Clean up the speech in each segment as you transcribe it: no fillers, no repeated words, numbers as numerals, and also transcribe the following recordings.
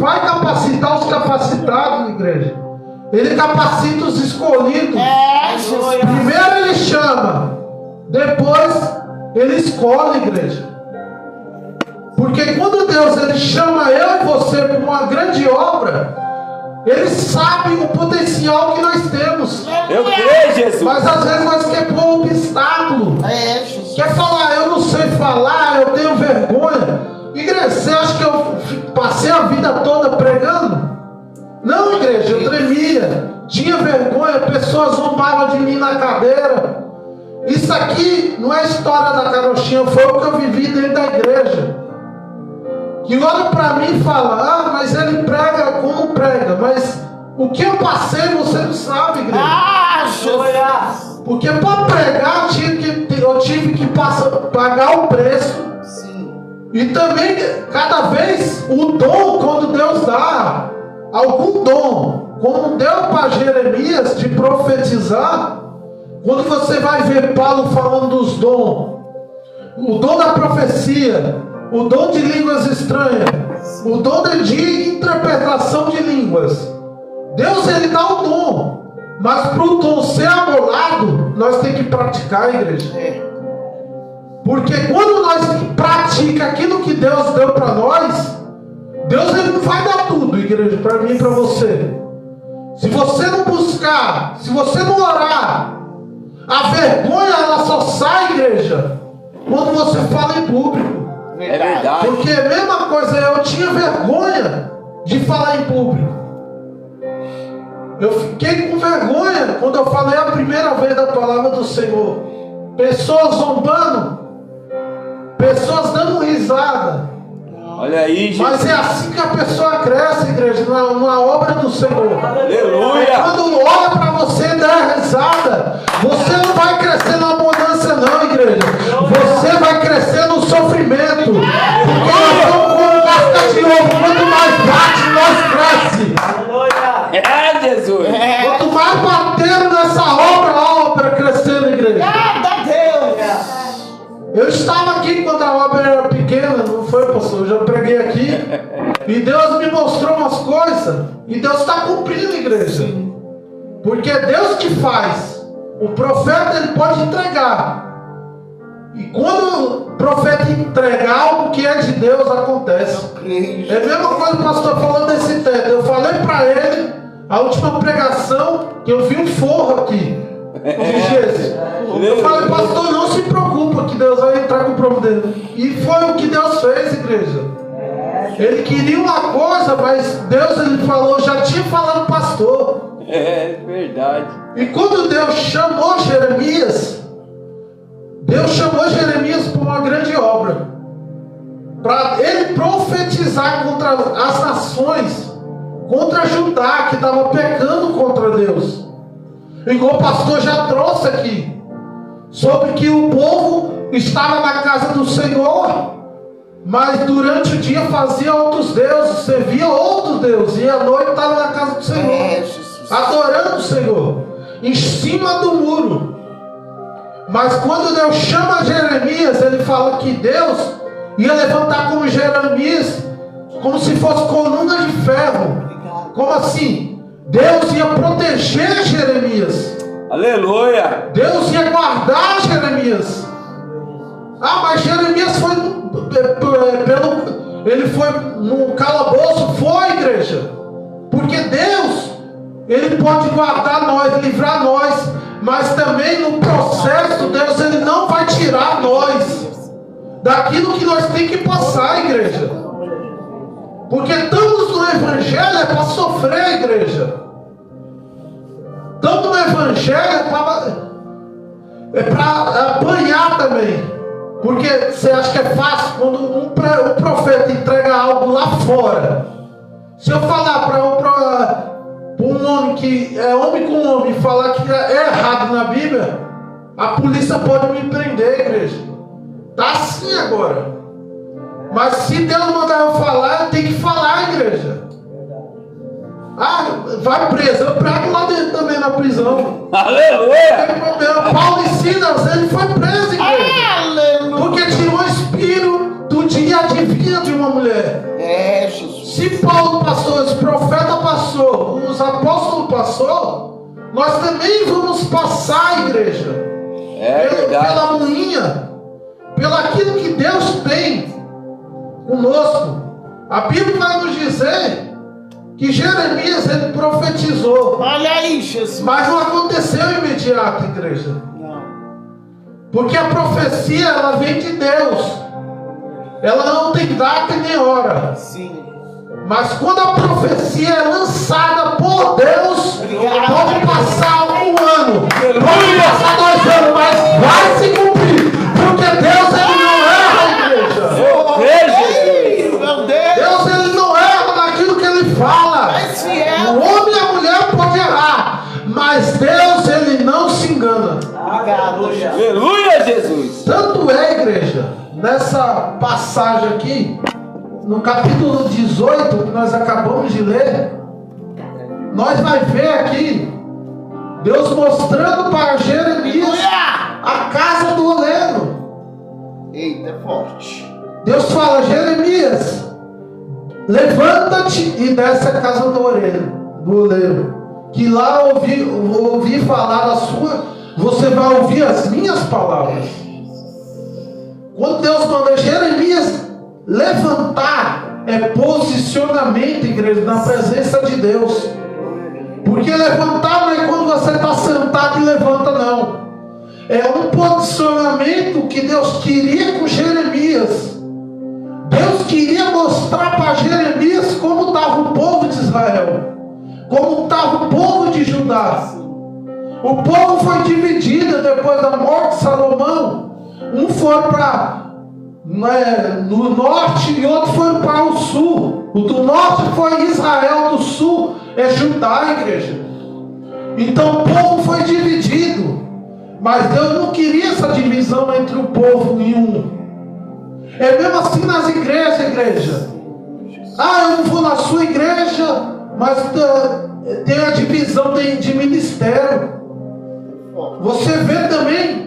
vai capacitar os capacitados, igreja. Ele capacita os escolhidos. Primeiro ele chama, depois ele escolhe, igreja. Porque quando Deus ele chama eu e você para uma grande obra, Ele sabe o potencial que nós temos. Eu creio, Jesus. Mas às vezes nós queremos pôr um obstáculo. Quer falar, eu não sei falar, eu tenho vergonha. Igreja, você acha que eu passei a vida toda pregando? Não, igreja, eu tremia, tinha vergonha, pessoas zombavam de mim na cadeira. Isso aqui não é história da carochinha, foi o que eu vivi dentro da igreja. Que olha para mim e fala, ah, mas ele prega como prega, mas o que eu passei você não sabe, igreja. Porque para pregar eu tive que pagar o preço. E também, cada vez, o dom, quando Deus dá algum dom, como deu para Jeremias de profetizar, quando você vai ver Paulo falando dos dons, o dom da profecia, o dom de línguas estranhas, o dom de interpretação de línguas, Deus ele dá o dom, mas para o dom ser amolado, nós temos que praticar, igreja. Porque quando nós praticamos aquilo que Deus deu para nós, Deus ele não vai dar tudo, igreja, para mim e para você. Se você não buscar, se você não orar, a vergonha ela só sai, igreja, quando você fala em público. É verdade. Porque a mesma coisa, eu tinha vergonha de falar em público. Eu fiquei com vergonha quando eu falei a primeira vez da palavra do Senhor. Pessoas zombando, pessoas dando risada. Olha aí, Jesus. Mas é assim que a pessoa cresce, igreja, na obra do Senhor. Aleluia. Quando olha para você e dá risada, você não vai crescer na abundância não, igreja. Você vai crescer no sofrimento. Porque nós somos como casca de ovo. Quanto mais bate, nós cresce. É, Jesus. Quanto mais bateram nessa obra, a obra crescendo, igreja. Eu estava aqui quando a obra era pequena, não foi, pastor? Eu já preguei aqui. E Deus me mostrou umas coisas. E Deus está cumprindo, igreja. Porque é Deus que faz. O profeta ele pode entregar. E quando o profeta entregar algo que é de Deus, acontece. É a mesma coisa que o pastor falou desse teto. Eu falei para ele, a última pregação, que eu vi um forro aqui. Eu falei, pastor, não se preocupa que Deus vai entrar com o providência. E foi o que Deus fez, igreja. Ele queria uma coisa, mas Deus ele falou, já tinha falado pastor. É verdade. E quando Deus chamou Jeremias para uma grande obra, para ele profetizar contra as nações, contra Judá que estava pecando contra Deus. Igual o pastor já trouxe aqui, sobre que o povo estava na casa do Senhor, mas durante o dia fazia outros deuses, servia outros deuses, e à noite estava na casa do Senhor, adorando o Senhor, em cima do muro. Mas quando Deus chama Jeremias, ele fala que Deus ia levantar como Jeremias, como se fosse coluna de ferro. Como assim? Deus ia proteger Jeremias. Aleluia. Deus ia guardar Jeremias. Ah, mas Jeremias foi ele foi no calabouço, foi, igreja. Porque Deus, ele pode guardar nós, livrar nós, mas também no processo Deus ele não vai tirar nós daquilo que nós temos que passar, igreja. Porque estamos no evangelho é para sofrer, igreja. Tanto no evangelho é para apanhar também. Porque você acha que é fácil quando um profeta entrega algo lá fora. Se eu falar para um homem que é homem com homem, falar que é errado na Bíblia, a polícia pode me prender, igreja. Está assim agora. Mas se Deus mandar eu falar, eu tenho que falar, igreja. Ah, vai preso. Eu prego lá dentro também na prisão. Aleluia. Não tem problema. Paulo e Silas, ele foi preso, igreja. Porque tirou o espírito adivinha de uma mulher. Jesus. Se Paulo passou, os profetas passou, os apóstolos passou, nós também vamos passar, igreja. Pela moinha, pelo aquilo que Deus tem conosco. A Bíblia vai nos dizer que Jeremias ele profetizou. Olha aí, Jesus. Mas não aconteceu imediato, igreja. Não. Porque a profecia ela vem de Deus. Ela não tem data nem hora. Sim. Mas quando a profecia é lançada por Deus, pode passar um ano, pode passar 2 anos, mas vai se cumprir. Porque Deus ele não erra, igreja. Meu Deus. Deus ele não erra naquilo que ele fala. O homem e a mulher podem errar, mas Deus ele não se engana. Aleluia, Jesus. Tanto é, igreja, nessa passagem aqui, no capítulo 18, que nós acabamos de ler, nós vamos ver aqui Deus mostrando para Jeremias a casa do oleiro. Eita, é forte. Deus fala: Jeremias, levanta-te e desce a casa do oleiro, que lá ouvi falar a sua, você vai ouvir as minhas palavras. Quando Deus manda Jeremias levantar, é posicionamento, igreja, na presença de Deus. Porque levantar não é quando você está sentado e levanta, não. É um posicionamento que Deus queria com Jeremias. Deus queria mostrar para Jeremias como estava o povo de Israel, como estava o povo de Judá. O povo foi dividido depois da morte de Salomão. Um foi para no norte e outro foi para o sul. O do norte foi Israel, do sul é Judá, igreja. Então o povo foi dividido, mas Deus não queria essa divisão entre o povo em um. É mesmo assim nas igrejas, igreja. Eu não vou na sua igreja, mas tem a divisão de ministério. Você vê também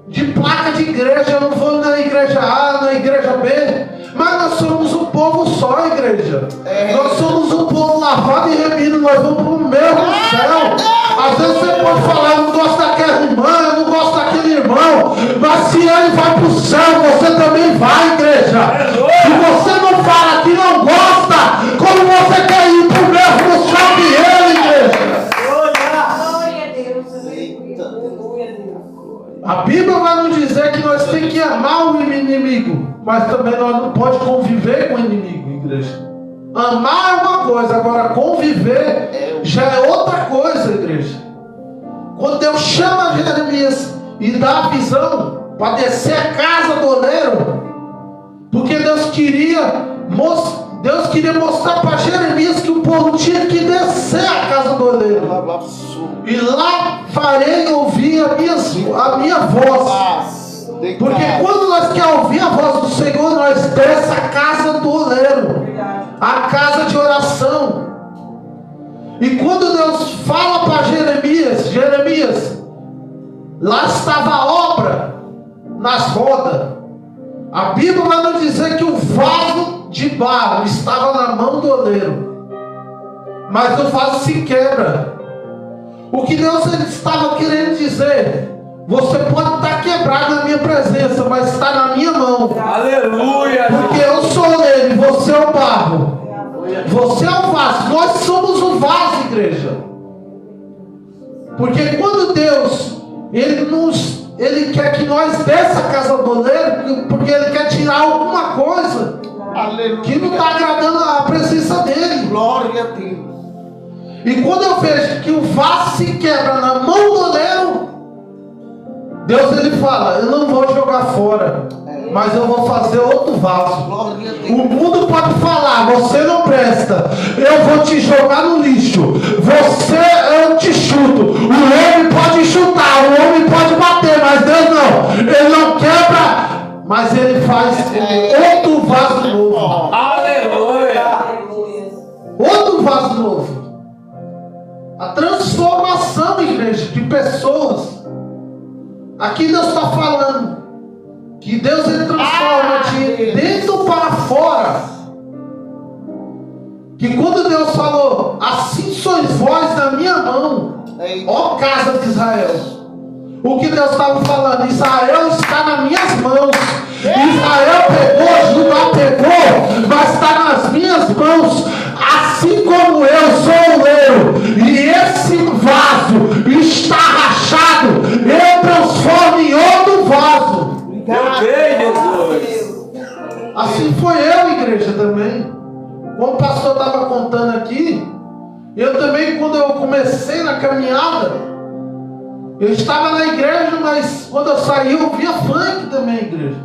de placa de igreja: eu não vou na igreja A, na igreja B, mas nós somos um povo só, igreja. Nós somos um povo lavado e remido, nós vamos para o mesmo céu. Às vezes você pode falar: eu não gosto daquela irmã, eu não gosto daquele irmão, mas se ele vai para o céu, você também vai, igreja. Se você não fala que não gosta, como você quer ir para o mesmo céu que ele, igreja? A Bíblia vai nos dizer que nós temos que amar o inimigo, mas também nós não podemos conviver com o inimigo, igreja. Amar é uma coisa, agora conviver já é outra coisa, igreja. Quando Deus chama Jeremias e dá a visão para descer a casa do oleiro, porque Deus queria mostrar para Jeremias que o povo tinha que descer a casa do oleiro. E lá farei ouvir a minha voz. Porque quando nós queremos ouvir a voz do Senhor, nós desce a casa do oleiro, a casa de oração. E quando Deus fala para Jeremias, lá estava a obra nas rodas. A Bíblia vai nos dizer que o vaso de barro estava na mão do oleiro, mas o vaso se quebra. O que Deus estava querendo dizer: você pode estar quebrado na minha presença, mas está na minha mão. Aleluia! Porque eu sou o oleiro e você é o barro. Você é o vaso. Nós somos o vaso, igreja. Porque quando Deus Ele quer que nós desça a casa do oleiro, porque Ele quer tirar alguma coisa que não está agradando a presença dEle. Glória a Deus. E quando eu vejo que o vaso se quebra na mão do oleiro, Deus ele fala: eu não vou jogar fora, mas eu vou fazer outro vaso. O mundo pode falar: você não presta, eu vou te jogar no lixo, eu te chuto. O homem pode chutar, o homem pode bater, mas Deus não. Ele não quebra, mas ele faz outro vaso novo. Aleluia! Outro vaso novo. A transformação, igreja, de pessoas. Aqui Deus está falando Que Deus ele transforma de dentro para fora. Que quando Deus falou, assim sois vós na minha mão, ó casa de Israel. O que Deus estava falando, Israel está nas minhas mãos. Israel pegou, Judá pegou, mas está nas minhas mãos. Assim como eu sou o leiro, e esse vaso está rachado, eu transformo em outro vaso. Meu bem, Jesus. Assim foi eu, igreja, também. Como o pastor estava contando aqui, eu também, quando eu comecei na caminhada, eu estava na igreja, mas quando eu saí, eu via funk também, igreja.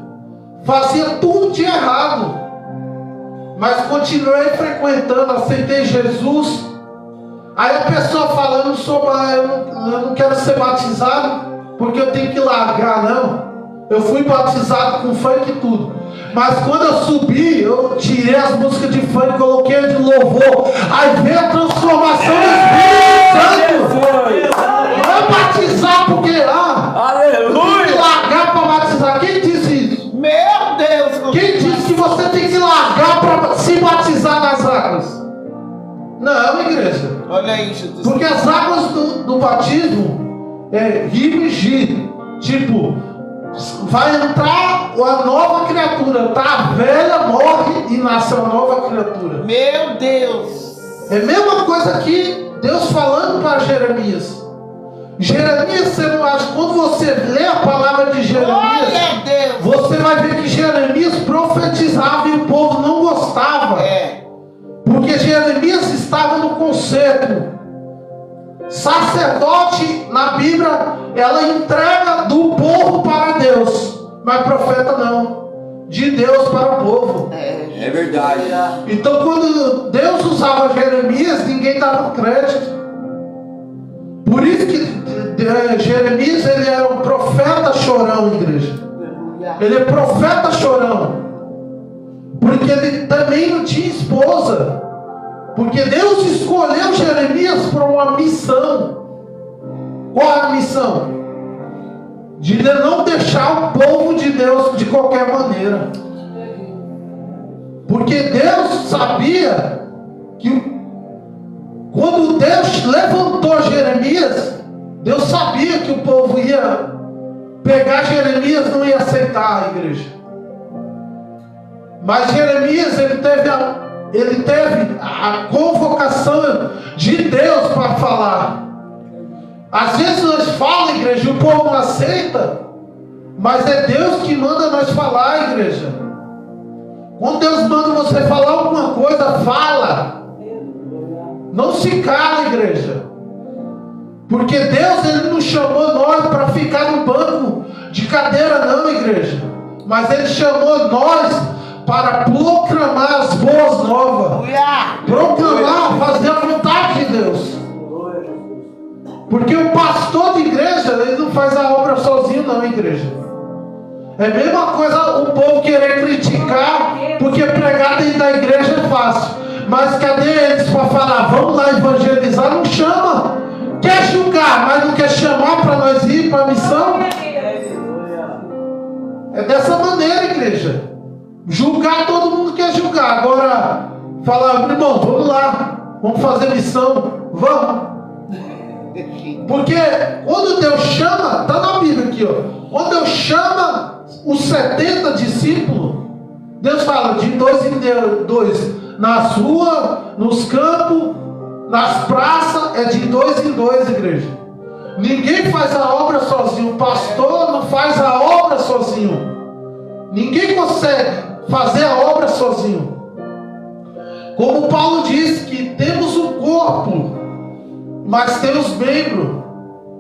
Fazia tudo de errado. Mas continuei frequentando, aceitei Jesus. Aí a pessoa falando sobre, eu não quero ser batizado, porque eu tenho que largar, não. Eu fui batizado com funk e tudo. Mas quando eu subi, eu tirei as músicas de funk, coloquei de louvor. Aí veio a transformação do Espírito Santo. Não é batizar porque, aleluia, tem que largar para batizar. Quem disse isso? Meu Deus! Quem disse que você tem que largar para se batizar nas águas? Não, igreja. Olha aí, Jesus. Porque as águas do batismo é rio e giro. Tipo, vai entrar a nova criatura, tá? A velha morre e nasce uma nova criatura. Meu Deus! É a mesma coisa que Deus falando para Jeremias. Jeremias, você não acha? Quando você lê a palavra de Jeremias, você vai ver que Jeremias profetizava e o povo não gostava. Porque Jeremias estava no conceito. Sacerdote na Bíblia, ela entrega do povo para Deus, mas profeta não, de Deus para o povo. É verdade. Então quando Deus usava Jeremias, ninguém dava crédito. Por isso que Jeremias, ele era um profeta chorão, igreja. Ele é profeta chorão, porque ele também não tinha esposa. Porque Deus escolheu Jeremias para uma missão. Qual é a missão? De não deixar o povo de Deus de qualquer maneira. Porque Deus sabia que quando Deus levantou Jeremias, Deus sabia que o povo ia pegar Jeremias, não ia aceitar a igreja. Mas Jeremias, ele teve a convocação de Deus para falar. Às vezes nós falamos, igreja, e o povo não aceita, mas é Deus que manda nós falar, igreja. Quando Deus manda você falar alguma coisa, fala. Não se cala, igreja. Porque Deus, ele não chamou nós para ficar no banco de cadeira, não, igreja. Mas ele chamou nós para proclamar as boas novas. Proclamar, fazer a vontade de Deus. Porque o pastor de igreja, ele não faz a obra sozinho, não, igreja. É a mesma coisa o povo querer criticar, porque pregar dentro da igreja é fácil. Mas cadê eles para falar, vamos lá evangelizar? Não chama. Quer julgar, mas não quer chamar para nós ir para a missão? É dessa maneira, igreja. Julgar, todo mundo quer julgar. Agora, falar, irmão, vamos lá, vamos fazer missão, vamos. Porque quando Deus chama, está na Bíblia aqui, ó. Quando Deus chama os 70 discípulos, Deus fala de 2 em 2, nas ruas, nos campos, nas praças, é de 2 em 2, igreja. Ninguém faz a obra sozinho. O pastor não faz a obra sozinho. Ninguém consegue fazer a obra sozinho. Como Paulo diz que temos um corpo, mas temos membros.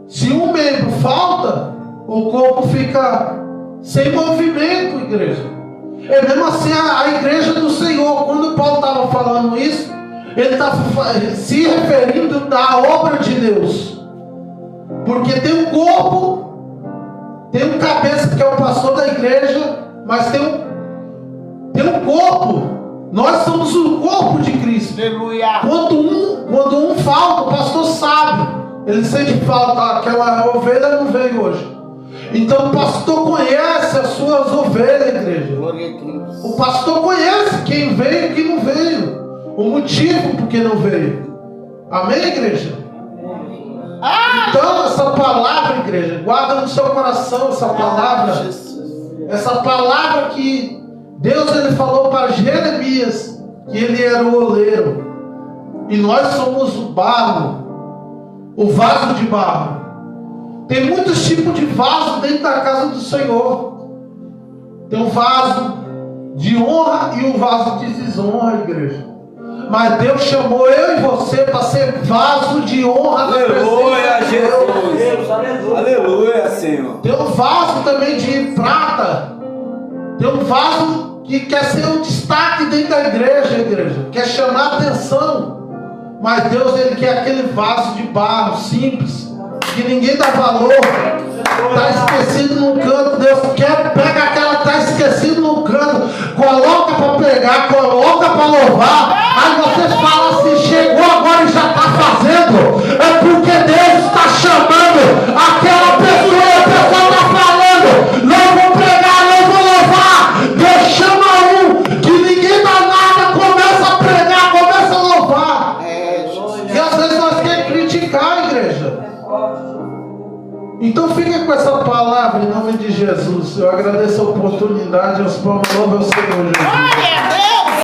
Se um membro falta, o corpo fica sem movimento, igreja. É mesmo assim a igreja do Senhor. Quando Paulo estava falando isso, ele estava se referindo da obra de Deus. Porque tem um corpo, tem um cabeça que é o pastor da igreja, mas tem um corpo. Nós somos o corpo de Cristo. Aleluia. Quando um falta, o pastor sabe. Ele sente falta, aquela ovelha não veio hoje. Então o pastor conhece as suas ovelhas, igreja. Glória a Deus. O pastor conhece quem veio e quem não veio. O motivo por que não veio. Amém, igreja? Então essa palavra, igreja, guarda no seu coração essa palavra. Essa palavra que Deus ele falou para Jeremias, que ele era o oleiro. E nós somos o barro, o vaso de barro. Tem muitos tipos de vaso dentro da casa do Senhor. Tem um vaso de honra e um vaso de desonra, igreja. Mas Deus chamou eu e você para ser vaso de honra. Aleluia, Jesus. Aleluia, Senhor. Tem um vaso também de prata. Tem um vaso que quer ser um destaque dentro da igreja. Quer chamar atenção. Mas Deus, ele quer aquele vaso de barro simples, que ninguém dá valor. Está esquecido num canto. Deus quer, pega aquela que está esquecido num canto, coloca para pregar, coloca para louvar. Aí você fala assim: chegou agora e já está fazendo. É porque Deus está chamando aquela pessoa e a pessoa está falando: não vou pregar, não vou louvar. Deus chama um que ninguém dá nada, começa a pregar, começa a louvar. E às vezes nós queremos criticar, igreja. Então fica com essa palavra em nome de Jesus. Eu agradeço a oportunidade, aos palmas ao Senhor Jesus.